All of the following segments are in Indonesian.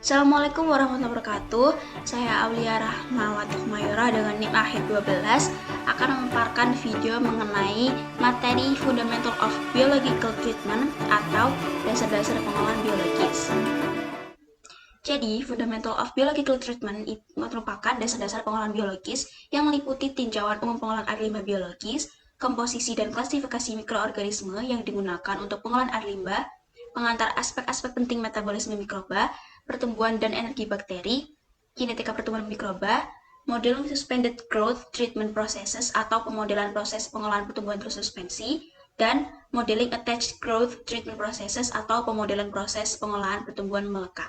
Assalamualaikum warahmatullahi wabarakatuh. Saya Aulia Rahmawati Mayora dengan NIM akhir 12 akan memaparkan video mengenai materi Fundamental of Biological Treatment atau dasar-dasar pengolahan biologis. Jadi, Fundamental of Biological Treatment merupakan dasar-dasar pengolahan biologis yang meliputi tinjauan umum pengolahan air limbah biologis, komposisi dan klasifikasi mikroorganisme yang digunakan untuk pengolahan air limbah, pengantar aspek-aspek penting metabolisme mikroba, pertumbuhan dan energi bakteri, kinetika pertumbuhan mikroba, modeling suspended growth treatment processes atau pemodelan proses pengolahan pertumbuhan tersuspensi, dan modeling attached growth treatment processes atau pemodelan proses pengolahan pertumbuhan melekat.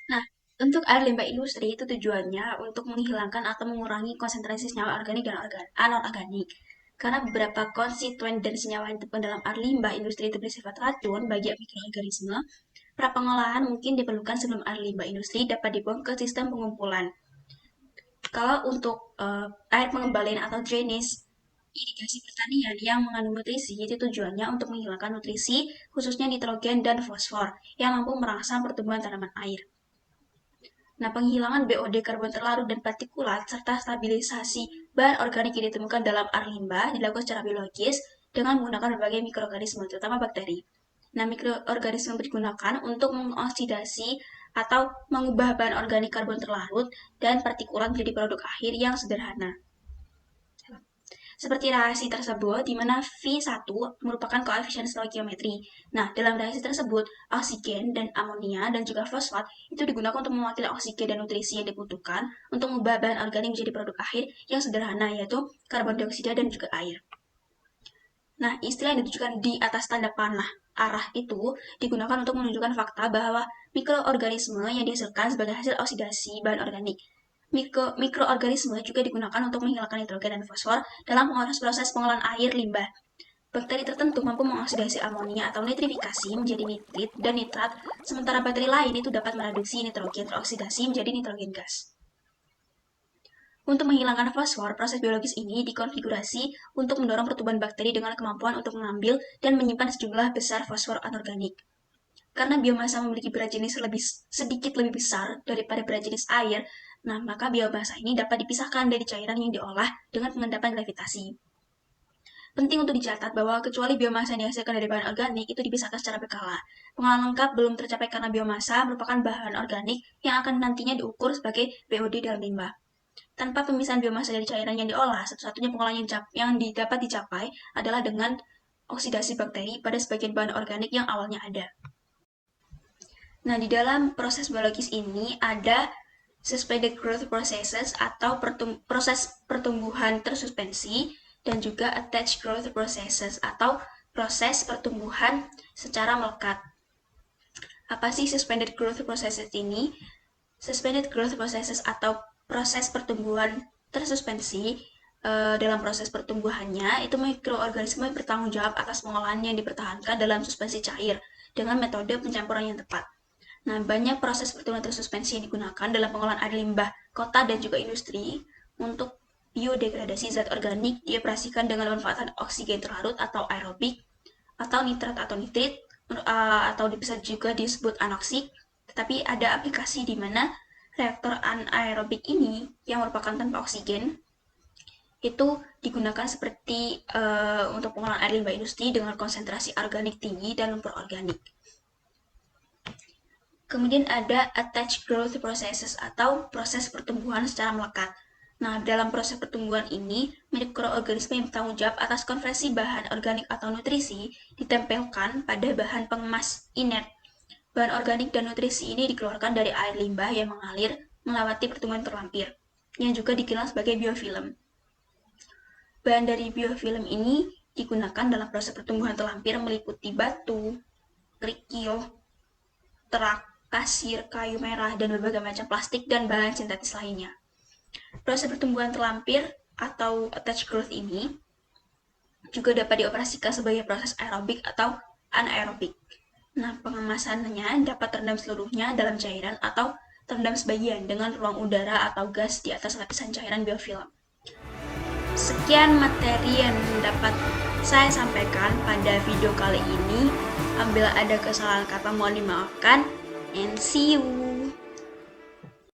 Nah, untuk air limbah industri itu tujuannya untuk menghilangkan atau mengurangi konsentrasi senyawa organik dan anorganik. Karena beberapa konstituen dan senyawa yang terkandung dalam air limbah industri itu bersifat racun bagi mikroorganisme, pra-pengolahan mungkin diperlukan sebelum air limbah industri dapat dibuang ke sistem pengumpulan. Kalau untuk air pengembalian atau drainage irigasi pertanian yang mengandung nutrisi, itu tujuannya untuk menghilangkan nutrisi, khususnya nitrogen dan fosfor, yang mampu merangsang pertumbuhan tanaman air. Nah, penghilangan BOD karbon terlarut dan partikulat serta stabilisasi bahan organik yang ditemukan dalam air limbah dilakukan secara biologis dengan menggunakan berbagai mikroorganisme, terutama bakteri. Nah, mikroorganisme digunakan untuk mengoksidasi atau mengubah bahan organik karbon terlarut dan partikulat menjadi produk akhir yang sederhana. Seperti reaksi tersebut, di mana V1 merupakan koefisien stoikiometri. Nah, dalam reaksi tersebut, oksigen dan amonia dan juga fosfat itu digunakan untuk mewakili oksigen dan nutrisi yang dibutuhkan untuk mengubah bahan organik menjadi produk akhir yang sederhana, yaitu karbon dioksida dan juga air. Nah, istilah yang ditujukan di atas tanda panah arah itu digunakan untuk menunjukkan fakta bahwa mikroorganisme yang dihasilkan sebagai hasil oksidasi bahan organik. Mikroorganisme juga digunakan untuk menghilangkan nitrogen dan fosfor dalam proses pengolahan air limbah. Bakteri tertentu mampu mengoksidasi amonia atau nitrifikasi menjadi nitrit dan nitrat, sementara bakteri lain itu dapat mereduksi nitrogen teroksidasi menjadi nitrogen gas. Untuk menghilangkan fosfor, proses biologis ini dikonfigurasi untuk mendorong pertumbuhan bakteri dengan kemampuan untuk mengambil dan menyimpan sejumlah besar fosfor anorganik. Karena biomasa memiliki berat jenis sedikit lebih besar daripada berat jenis air, nah maka biomasa ini dapat dipisahkan dari cairan yang diolah dengan pengendapan gravitasi. Penting untuk dicatat bahwa kecuali biomasa yang dihasilkan dari bahan organik itu dipisahkan secara berkala. Pengolahan lengkap belum tercapai karena biomasa merupakan bahan organik yang akan nantinya diukur sebagai BOD dalam limbah. Tanpa pemisahan biomasa dari cairan yang diolah, satu-satunya pengolahan yang dapat dicapai adalah dengan oksidasi bakteri pada sebagian bahan organik yang awalnya ada. Nah, di dalam proses biologis ini ada suspended growth processes atau proses pertumbuhan tersuspensi dan juga attached growth processes atau proses pertumbuhan secara melekat. Apa sih suspended growth processes ini? Suspended growth processes atau proses pertumbuhan tersuspensi dalam proses pertumbuhannya itu mikroorganisme bertanggung jawab atas pengolahan yang dipertahankan dalam suspensi cair dengan metode pencampuran yang tepat. Nah, banyak proses pertumbuhan tersuspensi yang digunakan dalam pengolahan air limbah kota dan juga industri untuk biodegradasi zat organik dioperasikan dengan pemanfaatan oksigen terlarut atau aerobik atau nitrat atau nitrit atau bisa juga disebut anoksik. Tetapi ada aplikasi di mana reaktor anaerobik ini yang merupakan tanpa oksigen itu digunakan seperti untuk pengolahan air limbah industri dengan konsentrasi organik tinggi dan lumpur organik. Kemudian ada attached growth processes atau proses pertumbuhan secara melekat. Nah, dalam proses pertumbuhan ini, mikroorganisme yang bertanggung jawab atas konversi bahan organik atau nutrisi ditempelkan pada bahan pengemas inert. Bahan organik dan nutrisi ini dikeluarkan dari air limbah yang mengalir melewati pertumbuhan terlampir, yang juga dikenal sebagai biofilm. Bahan dari biofilm ini digunakan dalam proses pertumbuhan terlampir meliputi batu, kerikil, terak, kasir, kayu merah, dan berbagai macam plastik dan bahan sintetis lainnya. Proses pertumbuhan terlampir atau attached growth ini juga dapat dioperasikan sebagai proses aerobik atau anaerobik. Nah, pengemasannya dapat terendam seluruhnya dalam cairan atau terendam sebagian dengan ruang udara atau gas di atas lapisan cairan biofilm. Sekian materi yang dapat saya sampaikan pada video kali ini. Apabila ada kesalahan kata mohon dimaafkan, and see you.